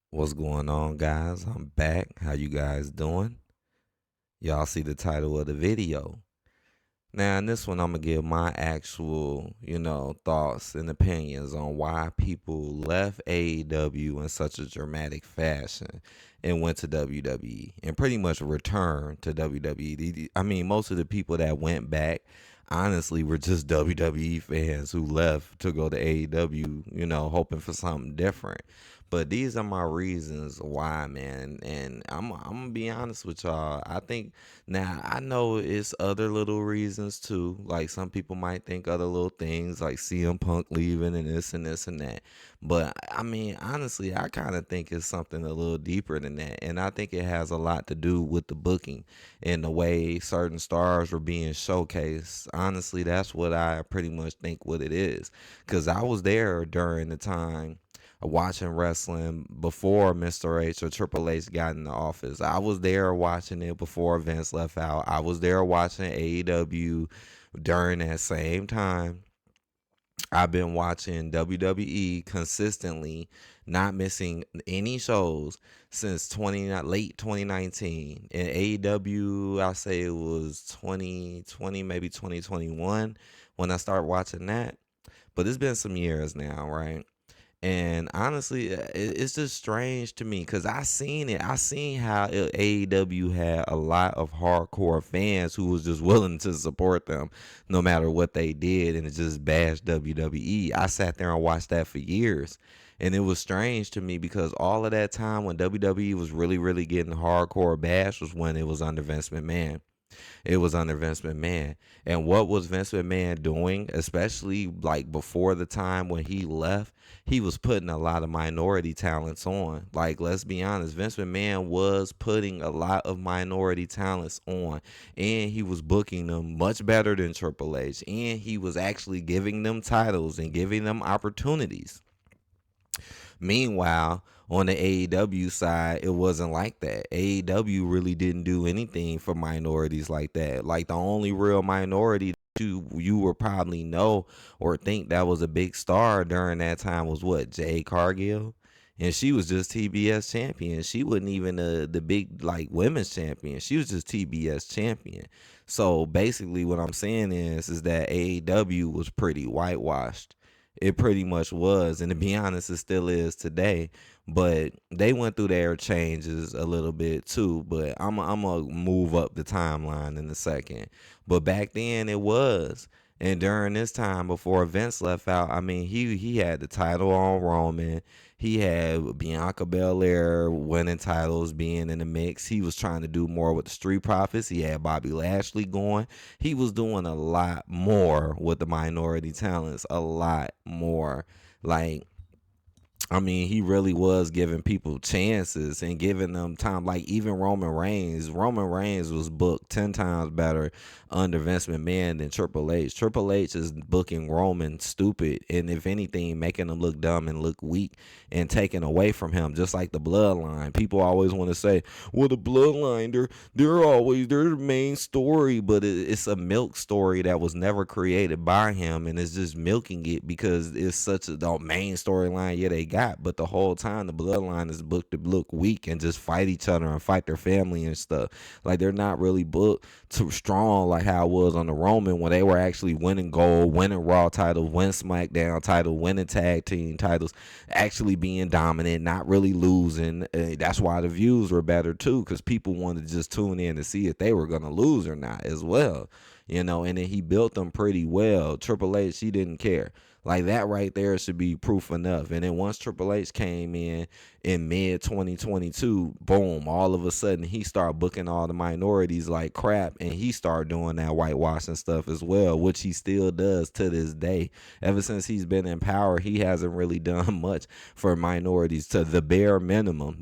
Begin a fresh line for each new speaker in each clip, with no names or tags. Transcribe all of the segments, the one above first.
What's going on, guys? I'm back. How you guys doing? Y'all see the title of the video. Now, in this one, I'm gonna give my actual, thoughts and opinions on why people left AEW in such a dramatic fashion and went to WWE and pretty much returned to WWE. I mean, most of the people that went back, honestly, were just WWE fans who left to go to AEW, hoping for something different. But these are my reasons why, man. And I'm gonna be honest with y'all. I think now I know it's other little reasons too. Like some people might think other little things like CM Punk leaving and this and this and that. But I mean, honestly, I kind of think it's something a little deeper than that. And I think it has a lot to do with the booking and the way certain stars were being showcased. Honestly, that's what I pretty much think what it is. Cause I was there during the time watching wrestling before Mr. H or Triple H got in the office. I was there watching it before Vince left out. I was there watching AEW during that same time. I've been watching WWE consistently, not missing any shows since late 2019. In AEW, I say it was 2020, maybe 2021 when I started watching that. But it's been some years now, right? And honestly, it's just strange to me because I seen it. I seen how AEW had a lot of hardcore fans who was just willing to support them no matter what they did and it just bashed WWE. I sat there and watched that for years. And it was strange to me because all of that time when WWE was really, really getting hardcore bash was when it was under Vince McMahon. It was under Vince McMahon. And what was Vince McMahon doing, especially like before the time when he left? He was putting a lot of minority talents on. Like, let's be honest, Vince McMahon was putting a lot of minority talents on. And he was booking them much better than Triple H. And he was actually giving them titles and giving them opportunities. Meanwhile, on the AEW side, it wasn't like that. AEW really didn't do anything for minorities like that. Like the only real minority that you would probably know or think that was a big star during that time was what, Jade Cargill? And she was just TBS champion. She wasn't even the big like women's champion. She was just TBS champion. So basically what I'm saying is that AEW was pretty whitewashed. It pretty much was, and to be honest, it still is today. But they went through their changes a little bit too. But I'm gonna move up the timeline in a second. But back then it was, and during this time before Vince left out, I mean he had the title on Roman. He had Bianca Belair winning titles, being in the mix. He was trying to do more with the Street Profits. He had Bobby Lashley going. He was doing a lot more with the minority talents, a lot more. Like, I mean, he really was giving people chances and giving them time. Like even Roman Reigns was booked 10 times better under Vince McMahon than Triple H. Triple H is booking Roman stupid, and if anything, making him look dumb and look weak and taking away from him. Just like the Bloodline, people always want to say, "Well, the Bloodline, they're the main story," but it's a milk story that was never created by him, and it's just milking it because it's such a the main storyline. Yeah, they got, but the whole time the Bloodline is booked to look weak and just fight each other and fight their family and stuff. Like they're not really booked too strong like how it was on the Roman when they were actually winning gold, winning Raw titles, winning SmackDown title, winning tag team titles, actually being dominant, not really losing. That's why the views were better too, because people wanted to just tune in to see if they were gonna lose or not as well. And then he built them pretty well. Triple H, he didn't care. Like that right there should be proof enough. And then once Triple H came in mid 2022, boom, all of a sudden he started booking all the minorities like crap, and he started doing that whitewashing stuff as well, which he still does to this day. Ever since he's been in power, he hasn't really done much for minorities to the bare minimum.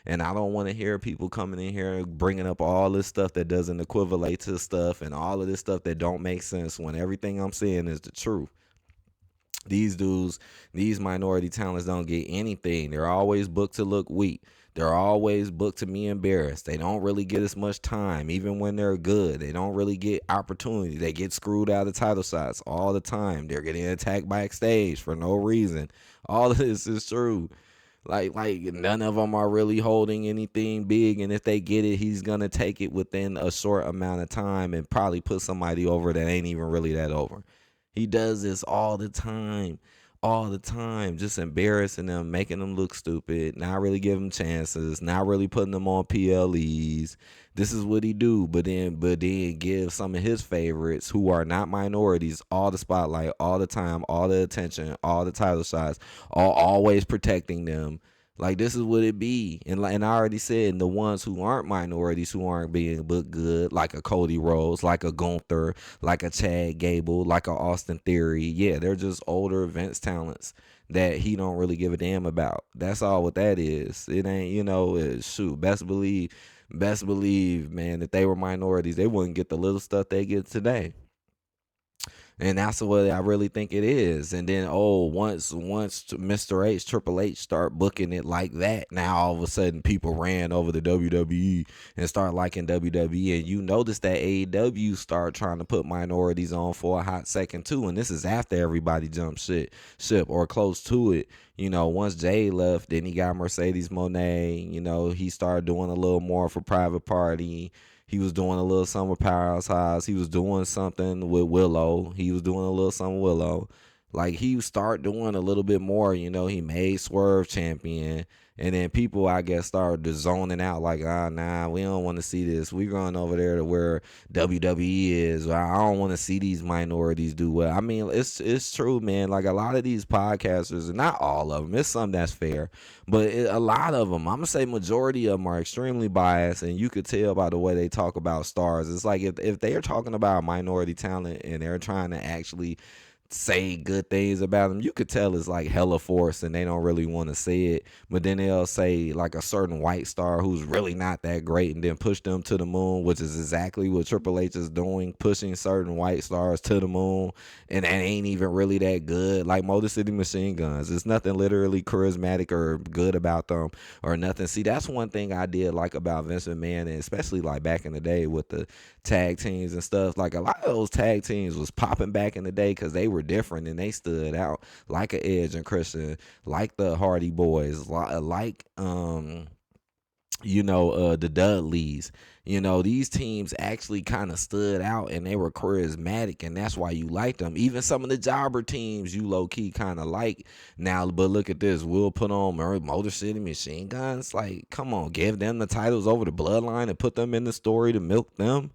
And I don't want to hear people coming in here bringing up all this stuff that doesn't equivalate to stuff and all of this stuff that don't make sense when everything I'm saying is the truth. These dudes, these minority talents don't get anything. They're always booked to look weak. They're always booked to be embarrassed. They don't really get as much time, even when they're good. They don't really get opportunity. They get screwed out of title shots all the time. They're getting attacked backstage for no reason. All of this is true. Like none of them are really holding anything big, and if they get it, he's gonna take it within a short amount of time and probably put somebody over that ain't even really that over. He does this all the time, just embarrassing them, making them look stupid, not really giving them chances, not really putting them on PLEs. This is what he do, but then give some of his favorites who are not minorities all the spotlight, all the time, all the attention, all the title shots, always protecting them. Like this is what it be, and I already said the ones who aren't minorities, who aren't being booked good, like a Cody Rhodes, like a Gunther, like a Chad Gable, like a Austin Theory. Yeah, they're just older Vince talents that he don't really give a damn about. That's all what that is. It ain't, shoot. Best believe, man, if they were minorities, they wouldn't get the little stuff they get today. And that's what I really think it is. And then, once Mr. H, Triple H start booking it like that, now all of a sudden people ran over to WWE and start liking WWE. And you notice that AEW start trying to put minorities on for a hot second too. And this is after everybody jumped ship or close to it. Once Jay left, then he got Mercedes Monet. He started doing a little more for Private Party. He was doing a little something with Powerhouse Hobbs. He was doing something with Willow. He was doing a little something with Willow. Like he would start doing a little bit more. He made Swerve champion. And then people, I guess, started just zoning out like, nah, we don't want to see this. We going over there to where WWE is. I don't want to see these minorities do well. I mean, it's true, man. Like a lot of these podcasters, and not all of them, it's some that's fair, but a lot of them, I'm going to say majority of them are extremely biased, and you could tell by the way they talk about stars. It's like if they are talking about minority talent and they're trying to actually say good things about them, you could tell it's like hella force and they don't really want to say it. But then they'll say like a certain white star who's really not that great and then push them to the moon, which is exactly what Triple H is doing, pushing certain white stars to the moon, and that ain't even really that good. Like Motor City Machine Guns, there's nothing literally charismatic or good about them or nothing. See, that's one thing I did like about Vince McMahon, and especially like back in the day with the tag teams and stuff. Like a lot of those tag teams was popping back in the day because they were different and they stood out, like a Edge and Christian, like the Hardy Boys, like the Dudleys. These teams actually kind of stood out and they were charismatic, and that's why you liked them. Even some of the jobber teams you low-key kind of like now. But look at this, we'll put on Motor City Machine Guns. Like, come on, give them the titles over the Bloodline and put them in the story to milk them.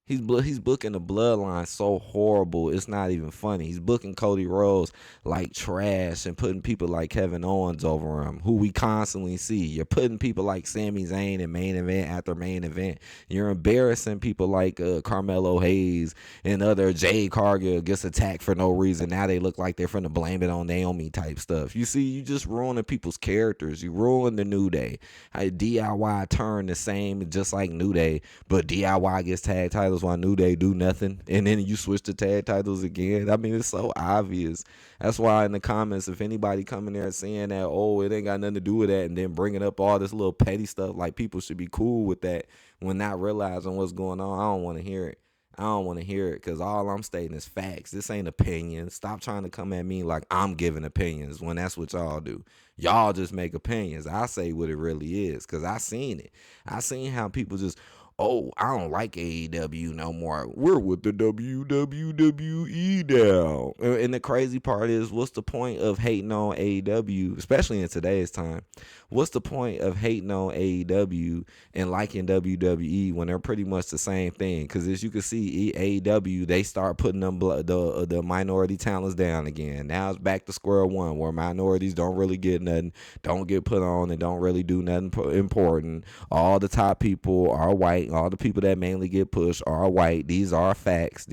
He's booking the Bloodline so horrible, it's not even funny. He's booking Cody Rhodes like trash and putting people like Kevin Owens over him, who we constantly see. You're putting people like Sami Zayn in main event after main event. You're embarrassing people like Carmelo Hayes and other Jade Cargill gets attacked for no reason. Now they look like they're finna blame it on Naomi type stuff. You see, you just ruining people's characters. You ruin the New Day. DIY turned the same just like New Day, but DIY gets tag titles while New Day do nothing, and then you switch to tag titles again. I mean, it's so obvious. That's why in the comments, if anybody coming there saying that, it ain't got nothing to do with that, and then bringing up all this little petty stuff, like people should be cool with that when not realizing what's going on, I don't want to hear it. I don't want to hear it because all I'm stating is facts. This ain't opinions. Stop trying to come at me like I'm giving opinions when that's what y'all do. Y'all just make opinions. I say what it really is because I seen it. I seen how people just, I don't like AEW no more. We're with the WWE now. And the crazy part is, what's the point of hating on AEW, especially in today's time? What's the point of hating on AEW and liking WWE when they're pretty much the same thing? Because as you can see, AEW, they start putting them the minority talents down again. Now it's back to square one, where minorities don't really get nothing, don't get put on, and don't really do nothing important. All the top people are white. All the people that mainly get pushed are white. These are facts.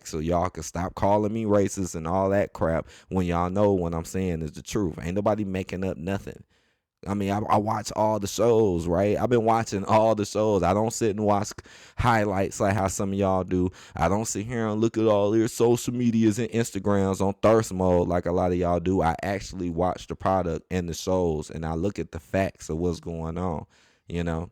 So y'all can stop calling me racist and all that crap when y'all know what I'm saying is the truth. Ain't nobody making up nothing. I mean, I watch all the shows, right? I've been watching all the shows. I don't sit and watch highlights like how some of y'all do. I don't sit here and look at all their social medias and Instagrams on thirst mode like a lot of y'all do. I actually watch the product and the shows, and I look at the facts of what's going on, you know?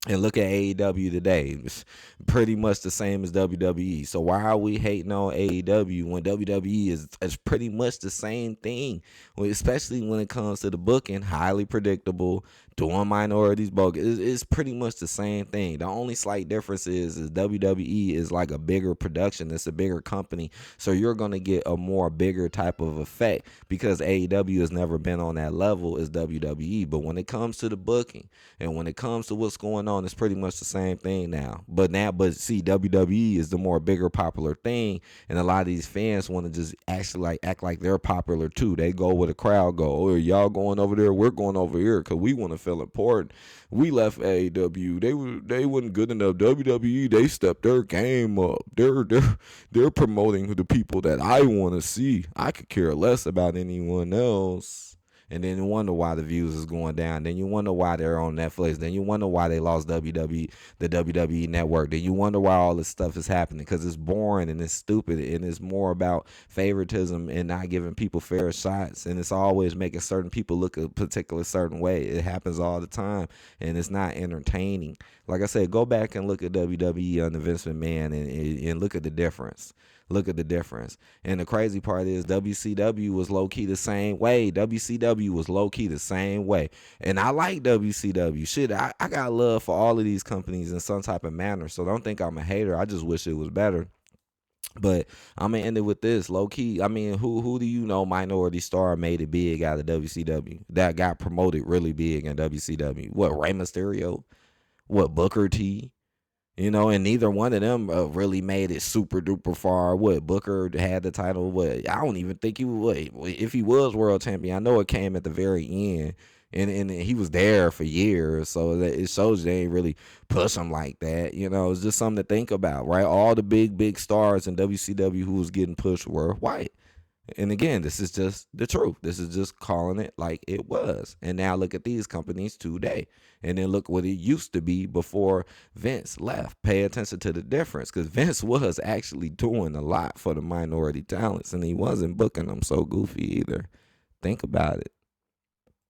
And look at AEW today. It's pretty much the same as WWE. So why are we hating on AEW when WWE is pretty much the same thing? Well, especially when it comes to the booking, highly predictable, doing minorities bogus. It's pretty much the same thing. The only slight difference is WWE is like a bigger production. It's a bigger company. So you're gonna get a more bigger type of effect because AEW has never been on that level as WWE. But when it comes to the booking, and when it comes to what's going on, it's pretty much the same thing now. But see, WWE is the more bigger popular thing, and a lot of these fans want to just actually like act like they're popular too. They go where the crowd go. Oh, y'all going over there? We're going over here because we want to feel important. We left AEW. They wasn't good enough. WWE, they stepped their game up. They're promoting the people that I want to see. I could care less about anyone else. And then you wonder why the views is going down. Then you wonder why they're on Netflix. Then you wonder why they lost WWE, the WWE network. Then you wonder why all this stuff is happening because it's boring and it's stupid and it's more about favoritism and not giving people fair shots. And it's always making certain people look a particular certain way. It happens all the time and it's not entertaining. Like I said, go back and look at WWE under Vince McMahon and look at the difference. Look at the difference. And the crazy part is WCW was low key the same way. WCW was low key the same way. And I like WCW. Shit, I got love for all of these companies in some type of manner. So don't think I'm a hater. I just wish it was better. But I'm gonna end it with this low key. I mean, who do you know minority star made it big out of WCW that got promoted really big in WCW? What, Rey Mysterio? What, Booker T? You know, and neither one of them really made it super duper far. What, Booker had the title? What, I don't even think he would. If he was world champion, I know it came at the very end, and he was there for years. So that it shows they ain't really push him like that. You know, it's just something to think about, right? All the big stars in WCW who was getting pushed were white. And again, this is just the truth. This is just calling it like it was. And now look at these companies today. And then look what it used to be before Vince left. Pay attention to the difference because Vince was actually doing a lot for the minority talents and he wasn't booking them so goofy either. Think about it.